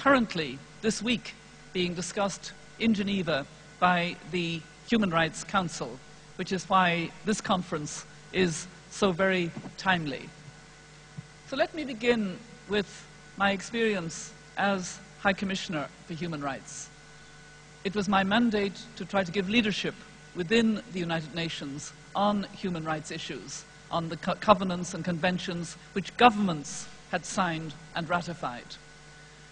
currently, this week, being discussed in Geneva by the Human Rights Council, which is why this conference is so very timely. So let me begin with my experience as High Commissioner for Human Rights. It was my mandate to try to give leadership within the United Nations on human rights issues, on the covenants and conventions which governments had signed and ratified.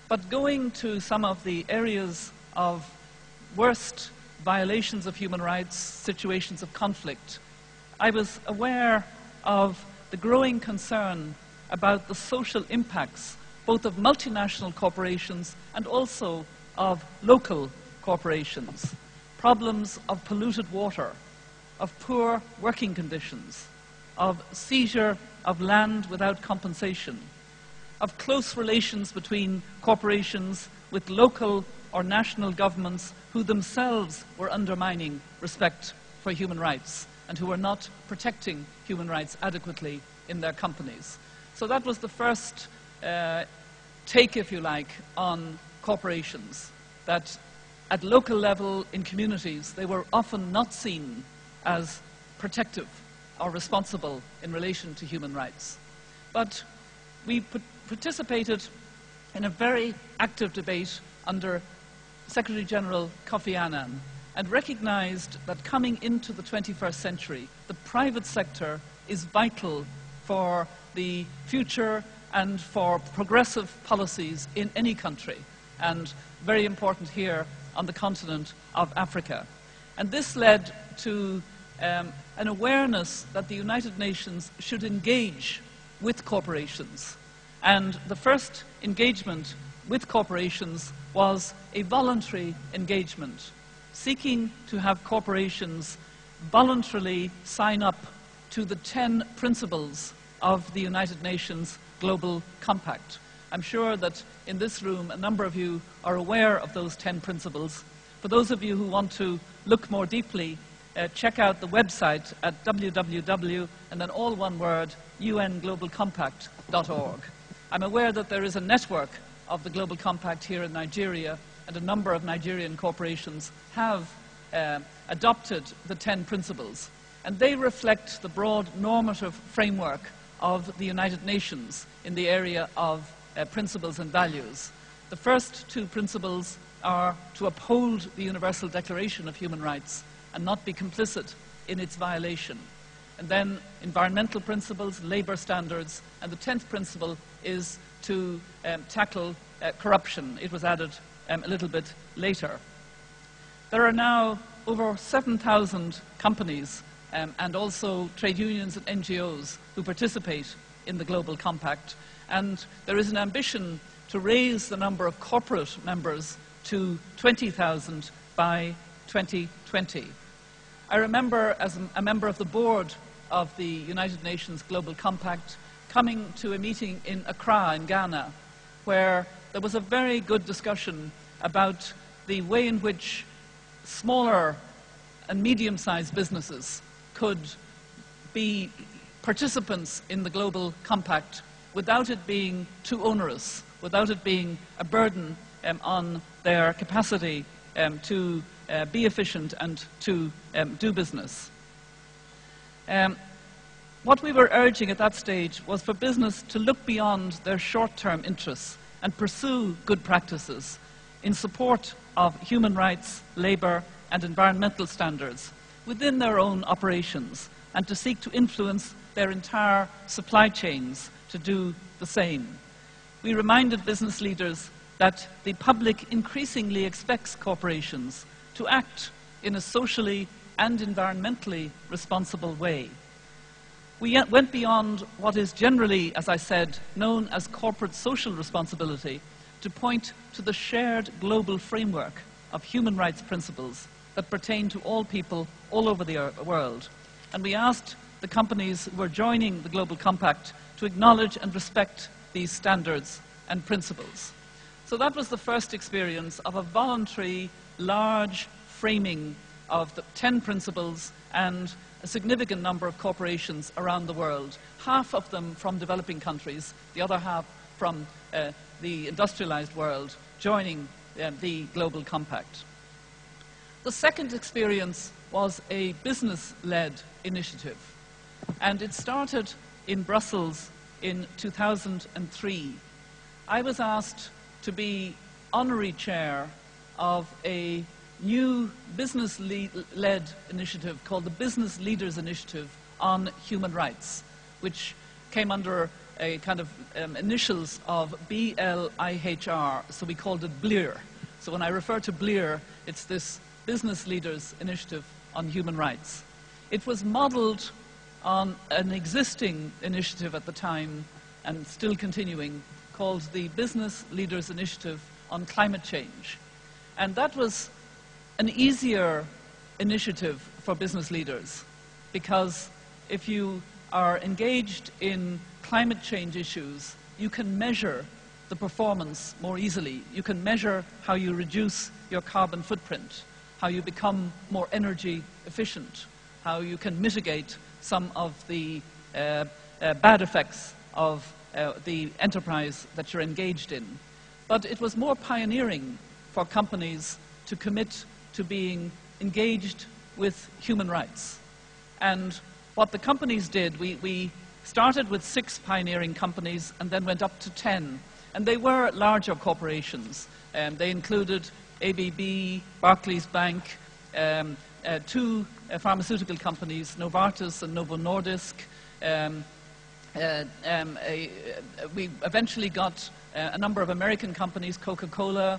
But going to some of the areas of worst violations of human rights, situations of conflict, I was aware of the growing concern about the social impacts both of multinational corporations and also of local corporations, problems of polluted water, of poor working conditions, of seizure of land without compensation, of close relations between corporations with local or national governments who themselves were undermining respect for human rights and who were not protecting human rights adequately in their companies. So that was the first take, if you like, on corporations, that at local level in communities they were often not seen as protective or responsible in relation to human rights. But we participated in a very active debate under Secretary General Kofi Annan and recognized that coming into the 21st century, the private sector is vital for the future and for progressive policies in any country, and very important here on the continent of Africa. And this led to an awareness that the United Nations should engage with corporations. And the first engagement with corporations was a voluntary engagement, seeking to have corporations voluntarily sign up to the 10 principles of the United Nations Global Compact. I'm sure that in this room a number of you are aware of those 10 principles. For those of you who want to look more deeply, check out the website at www, and then all one word, unglobalcompact.org. I'm aware that there is a network of the Global Compact here in Nigeria, and a number of Nigerian corporations have adopted the 10 principles. And they reflect the broad normative framework of the United Nations in the area of principles and values. The first 2 principles are to uphold the Universal Declaration of Human Rights and not be complicit in its violation. And then environmental principles, labor standards, and the 10th principle is to tackle corruption. It was added a little bit later. There are now over 7,000 companies and also trade unions and NGOs who participate in the Global Compact, and there is an ambition to raise the number of corporate members to 20,000 by 2020. I remember, as a member of the board of the United Nations Global Compact, coming to a meeting in Accra in Ghana, where there was a very good discussion about the way in which smaller and medium-sized businesses could be participants in the Global Compact without it being too onerous, without it being a burden on their capacity to be efficient and to do business. What we were urging at that stage was for business to look beyond their short-term interests and pursue good practices in support of human rights, labor, and environmental standards within their own operations, and to seek to influence their entire supply chains to do the same. We reminded business leaders that the public increasingly expects corporations to act in a socially and environmentally responsible way. We went beyond what is generally, as I said, known as corporate social responsibility to point to the shared global framework of human rights principles that pertain to all people all over the world. And we asked the companies who were joining the Global Compact to acknowledge and respect these standards and principles. So that was the first experience of a voluntary, large framing of the 10 principles and a significant number of corporations around the world, half of them from developing countries, the other half from the industrialized world joining the Global Compact. The second experience was a business-led initiative, and it started in Brussels in 2003. I was asked to be honorary chair of a new business-led initiative called the Business Leaders Initiative on Human Rights, which came under a kind of initials of BLIHR, so we called it BLIR. So when I refer to BLIR, it's this Business Leaders Initiative on Human Rights. It was modeled on an existing initiative at the time, and still continuing, called the Business Leaders Initiative on Climate Change. And that was an easier initiative for business leaders, because if you are engaged in climate change issues, you can measure the performance more easily. You can measure how you reduce your carbon footprint, how you become more energy efficient, how you can mitigate some of the bad effects of the enterprise that you're engaged in. But it was more pioneering for companies to commit to being engaged with human rights. And what the companies did, we started with 6 pioneering companies and then went up to 10. And they were larger corporations. They included ABB, Barclays Bank, 2 pharmaceutical companies, Novartis and Novo Nordisk. We eventually got a number of American companies, Coca-Cola,